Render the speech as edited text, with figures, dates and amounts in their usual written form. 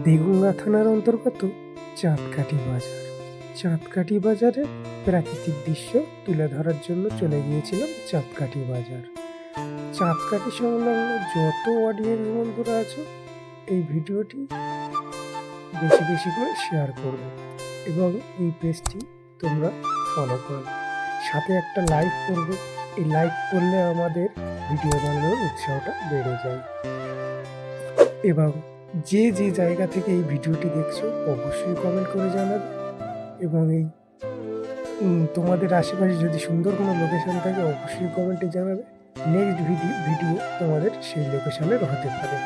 দেগঙ্গা থানার অন্তর্গত চাঁদকাঠি বাজার। চাঁদকাঠি বাজারে প্রাকৃতিক দৃশ্য তুলে ধরার জন্য চলে গিয়েছিলাম চাঁদকাঠি বাজার। চাঁদকাঠি সংলগ্ন যত অডিয়েন্স বন্ধুরা আছো, এই ভিডিওটি বেশি বেশি করে শেয়ার করবে এবং এই পেজটি তোমরা ফলো করবে, সাথে একটা লাইক করবে। এই লাইক করলে আমাদের ভিডিও বানানোর উৎসাহটা বেড়ে যায়। এবং যে যে জায়গা থেকে এই ভিডিওটি দেখছো অবশ্যই কমেন্ট করে জানাবে। এবং এই তোমাদের আশেপাশে যদি সুন্দর কোনো লোকেশন থাকে অবশ্যই কমেন্টে জানাবে। নেক্সট ভিডিও তোমাদের সেই লোকেশনের হতে পারে।